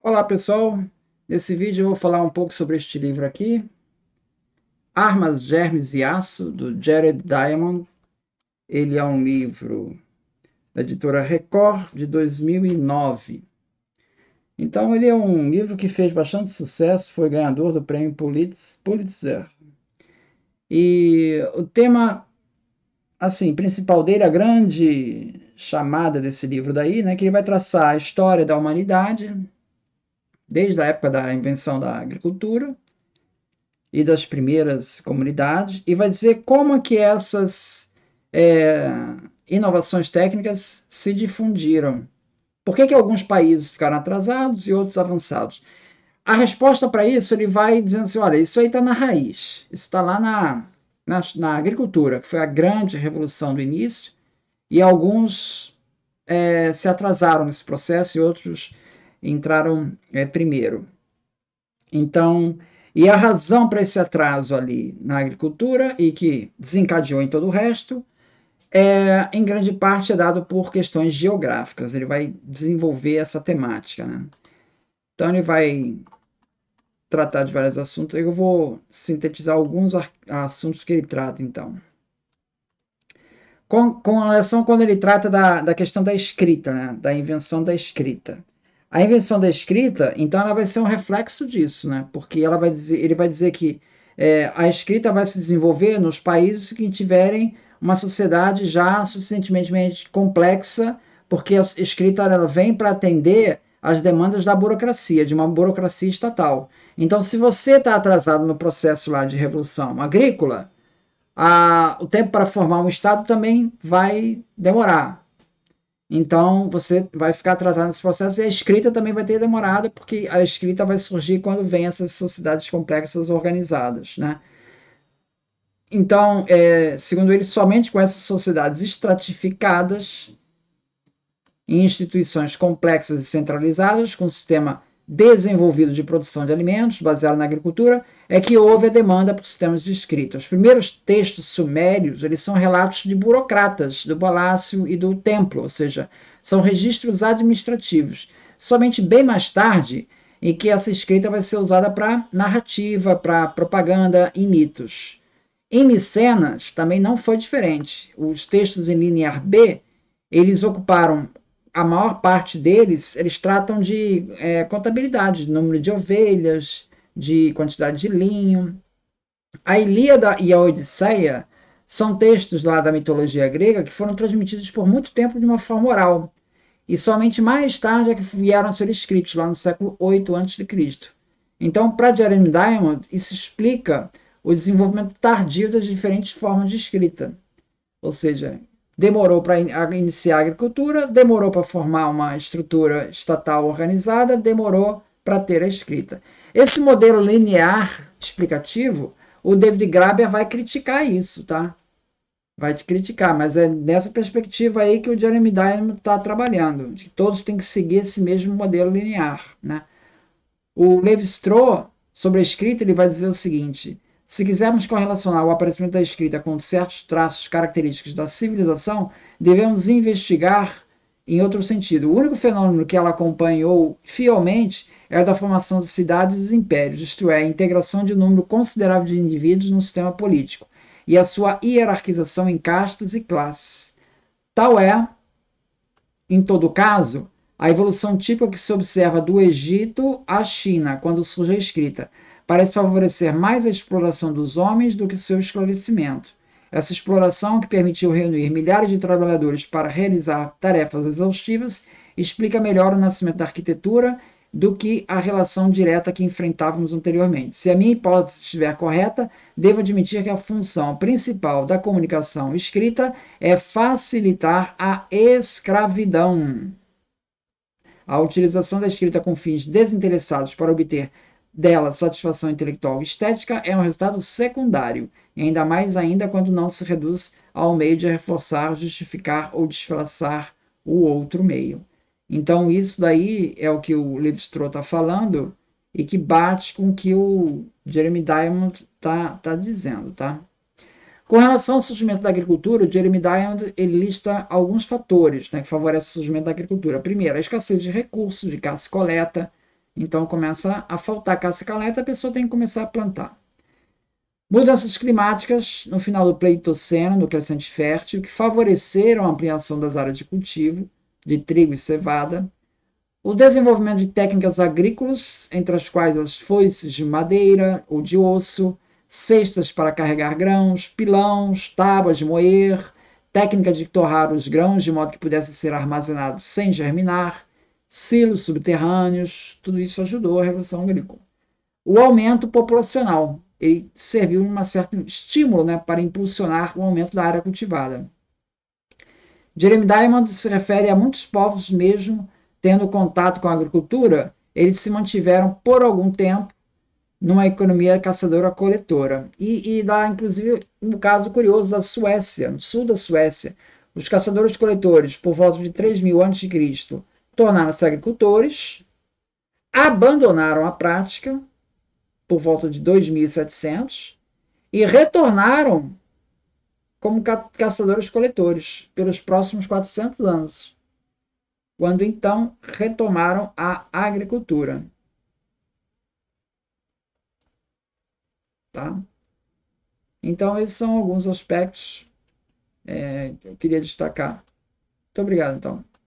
Olá pessoal, nesse vídeo eu vou falar um pouco sobre este livro aqui, Armas, Germes e Aço, do Jared Diamond. Ele é um livro da editora Record, de 2009. Então ele é um livro que fez bastante sucesso, foi ganhador do prêmio Pulitzer. E o tema assim, principal dele, a grande chamada desse livro daí, né, que ele vai traçar a história da humanidade, desde a época da invenção da agricultura, e das primeiras comunidades, e vai dizer como que essas é, inovações técnicas se difundiram. Por que alguns países ficaram atrasados e outros avançados? A resposta para isso, ele vai dizendo assim, olha, isso aí está na raiz, isso está lá na agricultura, que foi a grande revolução do início, e alguns se atrasaram nesse processo e outros entraram primeiro. Então, e a razão para esse atraso ali na agricultura e que desencadeou em todo o resto, em grande parte é dado por questões geográficas. Ele vai desenvolver essa temática, né? Então ele vai tratar de vários assuntos. Eu vou sintetizar alguns assuntos que ele trata, então. Com relação quando ele trata da questão da escrita, né? Da invenção da escrita. A invenção da escrita, então, ela vai ser um reflexo disso, né? Porque ele vai dizer que a escrita vai se desenvolver nos países que tiverem uma sociedade já suficientemente complexa, porque a escrita ela vem para atender às demandas da burocracia, de uma burocracia estatal. Então, se você está atrasado no processo lá de revolução agrícola, o tempo para formar um Estado também vai demorar. Então, você vai ficar atrasado nesse processo e a escrita também vai ter demorado, porque a escrita vai surgir quando vem essas sociedades complexas organizadas, né? Então, segundo ele, somente com essas sociedades estratificadas em instituições complexas e centralizadas, com um sistema desenvolvido de produção de alimentos, baseado na agricultura, é que houve a demanda por sistemas de escrita. Os primeiros textos sumérios, eles são relatos de burocratas do palácio e do templo, ou seja, são registros administrativos. Somente bem mais tarde, em que essa escrita vai ser usada para narrativa, para propaganda e mitos. Em Micenas também não foi diferente. Os textos em linear B, eles ocuparam a maior parte deles, eles tratam de contabilidade, de número de ovelhas, de quantidade de linho. A Ilíada e a Odisseia são textos lá da mitologia grega que foram transmitidos por muito tempo de uma forma oral. E somente mais tarde é que vieram a ser escritos, lá no século 8 a.C. Então, para Jeremy Diamond, isso explica o desenvolvimento tardio das diferentes formas de escrita. Ou seja, demorou para iniciar a agricultura, demorou para formar uma estrutura estatal organizada, demorou para ter a escrita. Esse modelo linear explicativo, o David Graeber vai criticar isso, tá? Vai te criticar, mas é nessa perspectiva aí que o Jeremy Diamond está trabalhando, de que todos têm que seguir esse mesmo modelo linear, né? O Levi-Strauss, sobre a escrita, ele vai dizer o seguinte: se quisermos correlacionar o aparecimento da escrita com certos traços característicos da civilização, devemos investigar em outro sentido. O único fenômeno que ela acompanhou fielmente é o da formação de cidades e impérios, isto é, a integração de um número considerável de indivíduos no sistema político, e a sua hierarquização em castas e classes. Tal é, em todo caso, a evolução típica que se observa do Egito à China, quando surge a escrita, parece favorecer mais a exploração dos homens do que seu esclarecimento. Essa exploração, que permitiu reunir milhares de trabalhadores para realizar tarefas exaustivas, explica melhor o nascimento da arquitetura do que a relação direta que enfrentávamos anteriormente. Se a minha hipótese estiver correta, devo admitir que a função principal da comunicação escrita é facilitar a escravidão. A utilização da escrita com fins desinteressados para obter dela satisfação intelectual e estética é um resultado secundário, e ainda mais ainda quando não se reduz ao meio de reforçar, justificar ou disfarçar o outro meio. Então isso daí é o que o Levi-Strauss está falando e que bate com o que o Jeremy Diamond tá dizendo, tá? Com relação ao surgimento da agricultura, o Jeremy Diamond ele lista alguns fatores, né, que favorecem o surgimento da agricultura. Primeiro, a escassez de recursos, de caça e coleta. Então começa a faltar caça-caleta, a pessoa tem que começar a plantar. Mudanças climáticas no final do Pleistoceno, no crescente fértil, que favoreceram a ampliação das áreas de cultivo de trigo e cevada. O desenvolvimento de técnicas agrícolas, entre as quais as foices de madeira ou de osso, cestas para carregar grãos, pilões, tábuas de moer, técnica de torrar os grãos de modo que pudessem ser armazenados sem germinar, silos subterrâneos, tudo isso ajudou a Revolução Agrícola. O aumento populacional, ele serviu de um certo estímulo, né, para impulsionar o aumento da área cultivada. Jeremy Diamond se refere a muitos povos, mesmo tendo contato com a agricultura, eles se mantiveram por algum tempo numa economia caçadora-coletora. E dá, inclusive, um caso curioso da Suécia, no sul da Suécia. Os caçadores-coletores, por volta de 3000 a.C., tornaram-se agricultores, abandonaram a prática, por volta de 2700, e retornaram como caçadores-coletores pelos próximos 400 anos, quando então retomaram a agricultura. Tá? Então, esses são alguns aspectos que eu queria destacar. Muito obrigado, então.